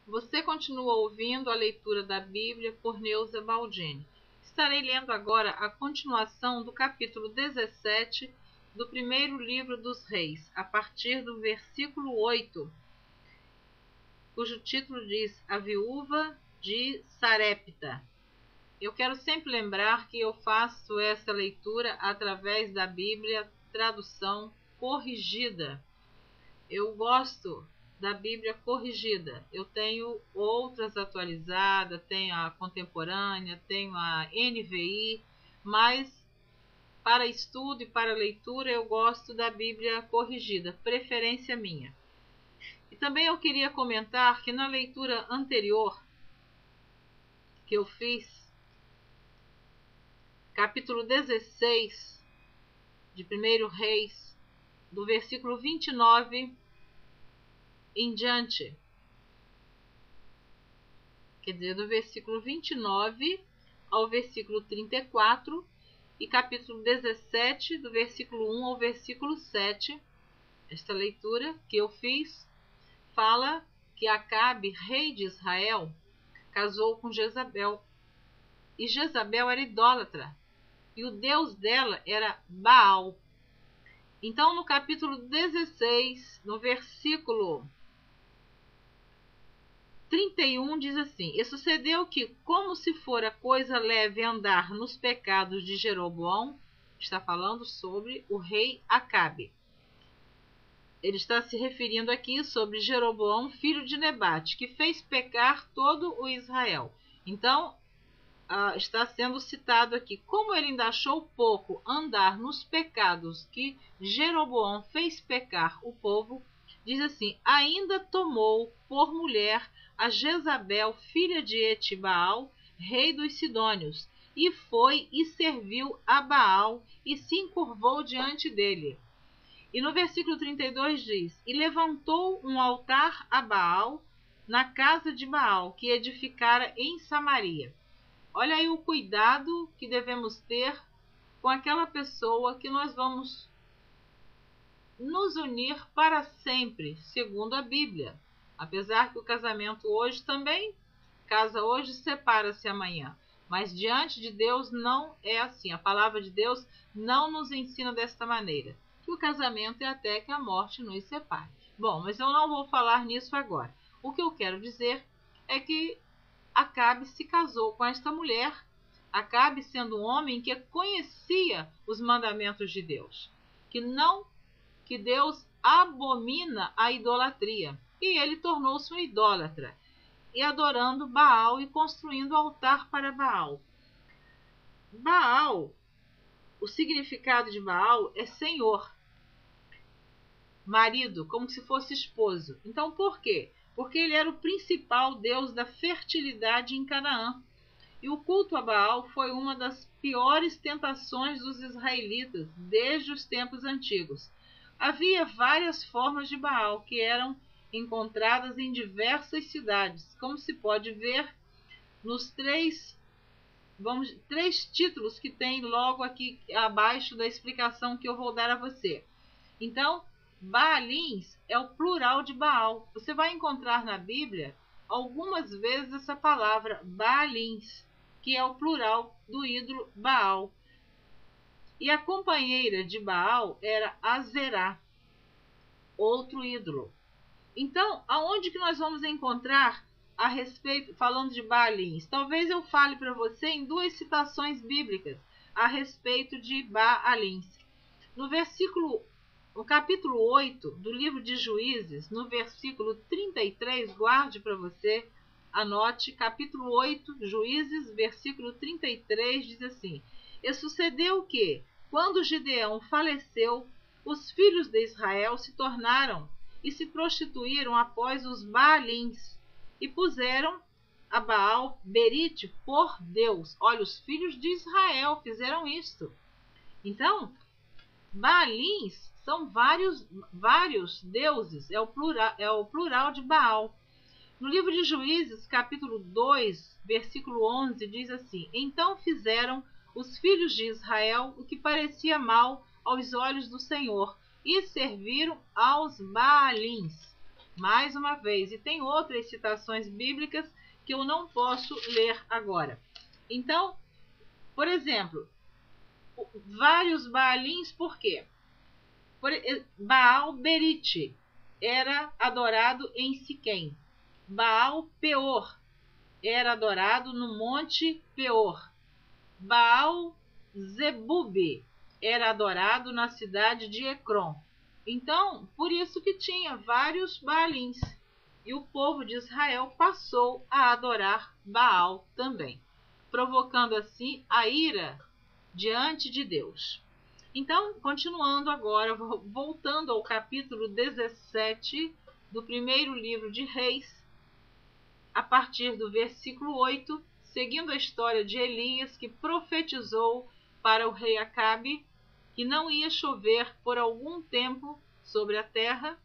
Você continua ouvindo a leitura da Bíblia por Neuza Baldini. Estarei lendo agora a continuação do capítulo 17 do primeiro livro dos Reis, a partir do versículo 8, cujo título diz A Viúva de Sarepta. Eu quero sempre lembrar que eu faço essa leitura através da Bíblia, tradução corrigida. Eu gosto da Bíblia corrigida. Eu tenho outras atualizadas, tenho a contemporânea, tenho a NVI, mas para estudo e para leitura eu gosto da Bíblia corrigida, preferência minha. E também eu queria comentar que na leitura anterior que eu fiz, capítulo 16 de 1 Reis, do versículo 29 em diante, quer dizer, do versículo 29 ao versículo 34, e capítulo 17, do versículo 1 ao versículo 7, esta leitura que eu fiz, fala que Acabe, rei de Israel, casou com Jezabel, e Jezabel era idólatra, e o deus dela era Baal. Então, no capítulo 16, no versículo 31, diz assim: E sucedeu que, como se fora coisa leve andar nos pecados de Jeroboão, está falando sobre o rei Acabe. Ele está se referindo aqui sobre Jeroboão, filho de Nebate, que fez pecar todo o Israel. Então, está sendo citado aqui, como ele ainda achou pouco andar nos pecados que Jeroboão fez pecar o povo, diz assim: ainda tomou por mulher a Jezabel, filha de Etibaal, rei dos Sidônios, e foi e serviu a Baal e se encurvou diante dele. E no versículo 32 diz: E levantou um altar a Baal na casa de Baal, que edificara em Samaria. Olha aí o cuidado que devemos ter com aquela pessoa que nós vamos nos unir para sempre, segundo a Bíblia. Apesar que o casamento hoje também, casa hoje, separa-se amanhã. Mas diante de Deus não é assim. A palavra de Deus não nos ensina desta maneira. Que o casamento é até que a morte nos separe. Bom, mas eu não vou falar nisso agora. O que eu quero dizer é que Acabe se casou com esta mulher, Acabe sendo um homem que conhecia os mandamentos de Deus, que Deus abomina a idolatria, e ele tornou-se um idólatra, e adorando Baal e construindo altar para Baal. Baal, o significado de Baal é senhor, marido, como se fosse esposo. Então por quê? Porque ele era o principal deus da fertilidade em Canaã. E o culto a Baal foi uma das piores tentações dos israelitas desde os tempos antigos. Havia várias formas de Baal que eram encontradas em diversas cidades, como se pode ver nos três títulos que tem logo aqui abaixo da explicação que eu vou dar a você. Então, Baalins é o plural de Baal. Você vai encontrar na Bíblia algumas vezes essa palavra Baalins, que é o plural do ídolo Baal. E a companheira de Baal era Azerá, outro ídolo. Então, aonde que nós vamos encontrar a respeito, falando de Baalins? Talvez eu fale para você em duas citações bíblicas a respeito de Baalins. No capítulo 8 do livro de Juízes, no versículo 33, guarde para você, anote, capítulo 8, Juízes, versículo 33, diz assim: E sucedeu que, quando Gideão faleceu, os filhos de Israel se tornaram e se prostituíram após os Baalins, e puseram a Baal Berite por Deus. Olha, os filhos de Israel fizeram isto. Então, Baalins são vários deuses, é o plural de Baal. No livro de Juízes, capítulo 2, versículo 11, diz assim: Então fizeram os filhos de Israel o que parecia mal aos olhos do Senhor, e serviram aos Baalins. mais uma vez. E tem outras citações bíblicas que eu não posso ler agora. Então, por exemplo, vários Baalins, por quê? Baal Berite era adorado em Siquém. Baal Peor era adorado no Monte Peor. Baal Zebub era adorado na cidade de Ecrom. Então, por isso que tinha vários Baalins. E o povo de Israel passou a adorar Baal também, provocando assim a ira diante de Deus. Então, continuando agora, voltando ao capítulo 17 do primeiro livro de Reis, a partir do versículo 8, seguindo a história de Elias, que profetizou para o rei Acabe que não ia chover por algum tempo sobre a terra.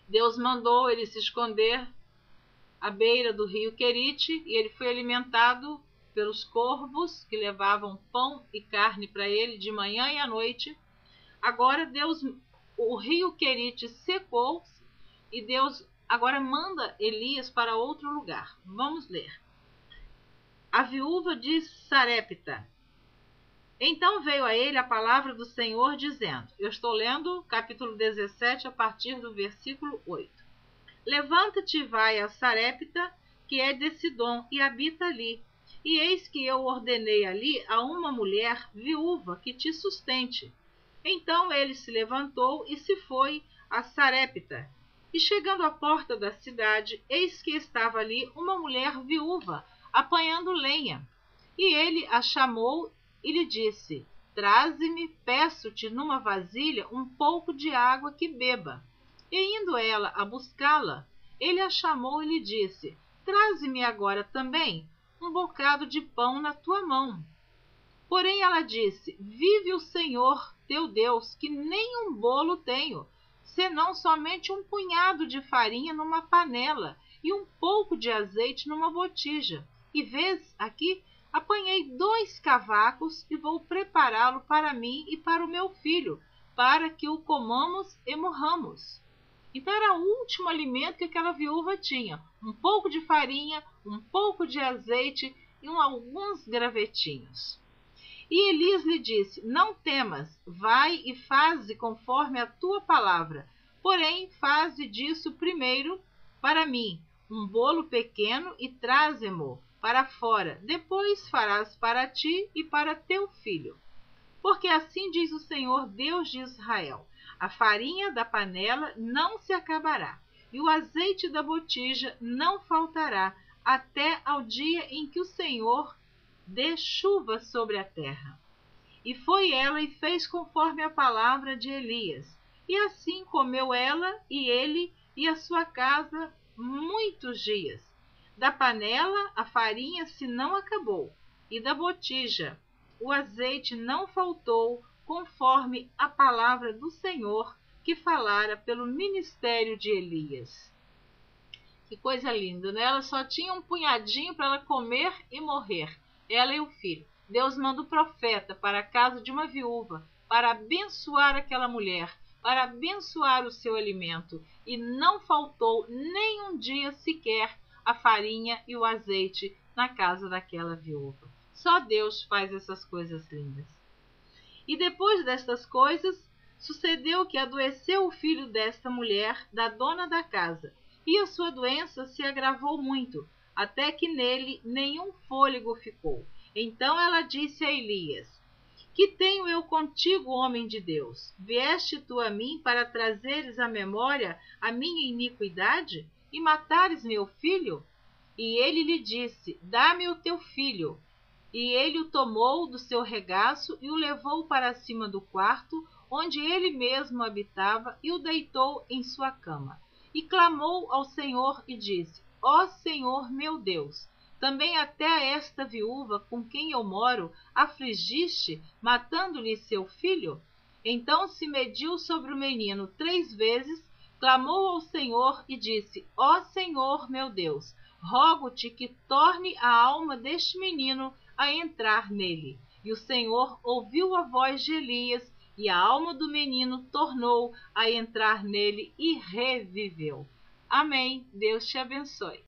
Deus mandou ele se esconder à beira do rio Querite, e ele foi alimentado pelos corvos que levavam pão e carne para ele de manhã e à noite. Agora o rio Querite secou e Deus agora manda Elias para outro lugar. Vamos ler. A viúva de Sarepta. Então veio a ele a palavra do Senhor dizendo, eu estou lendo capítulo 17 a partir do versículo 8. Levanta-te e vai a Sarepta, que é de Sidom, e habita ali. E eis que eu ordenei ali a uma mulher viúva que te sustente. Então ele se levantou e se foi a Sarepta. E chegando à porta da cidade, eis que estava ali uma mulher viúva, apanhando lenha. E ele a chamou e lhe disse, traze-me, peço-te numa vasilha um pouco de água que beba. E indo ela a buscá-la, ele a chamou e lhe disse, traze-me agora também um bocado de pão na tua mão. Porém ela disse, vive o Senhor teu Deus, que nem um bolo tenho, senão somente um punhado de farinha numa panela e um pouco de azeite numa botija. E vês, aqui apanhei 2 cavacos e vou prepará-lo para mim e para o meu filho, para que o comamos e morramos. Então era o último alimento que aquela viúva tinha, um pouco de farinha, um pouco de azeite e alguns gravetinhos. E Elias lhe disse, não temas, vai e faze conforme a tua palavra, porém faze disso primeiro para mim um bolo pequeno e traze-mo para fora, depois farás para ti e para teu filho. Porque assim diz o Senhor Deus de Israel, a farinha da panela não se acabará, e o azeite da botija não faltará, até ao dia em que o Senhor dê chuva sobre a terra. E foi ela e fez conforme a palavra de Elias. E assim comeu ela e ele e a sua casa muitos dias. Da panela a farinha se não acabou, e da botija o azeite não faltou, conforme a palavra do Senhor que falara pelo ministério de Elias. Que coisa linda, né? Ela só tinha um punhadinho para ela comer e morrer, ela e o filho. Deus manda o profeta para a casa de uma viúva, para abençoar aquela mulher, para abençoar o seu alimento, e não faltou nem um dia sequer a farinha e o azeite na casa daquela viúva. Só Deus faz essas coisas lindas. E depois destas coisas, sucedeu que adoeceu o filho desta mulher, da dona da casa, e a sua doença se agravou muito, até que nele nenhum fôlego ficou. Então ela disse a Elias, que tenho eu contigo, homem de Deus? Vieste tu a mim para trazeres à memória a minha iniquidade e matares meu filho? E ele lhe disse, dá-me o teu filho. E ele o tomou do seu regaço e o levou para cima do quarto, onde ele mesmo habitava, e o deitou em sua cama. E clamou ao Senhor e disse, ó Senhor meu Deus, também até a esta viúva com quem eu moro afligiste, matando-lhe seu filho? Então se mediu sobre o menino 3 vezes, clamou ao Senhor e disse, ó Senhor meu Deus, rogo-te que torne a alma deste menino a entrar nele. E o Senhor ouviu a voz de Elias, e a alma do menino tornou a entrar nele e reviveu. Amém. Deus te abençoe.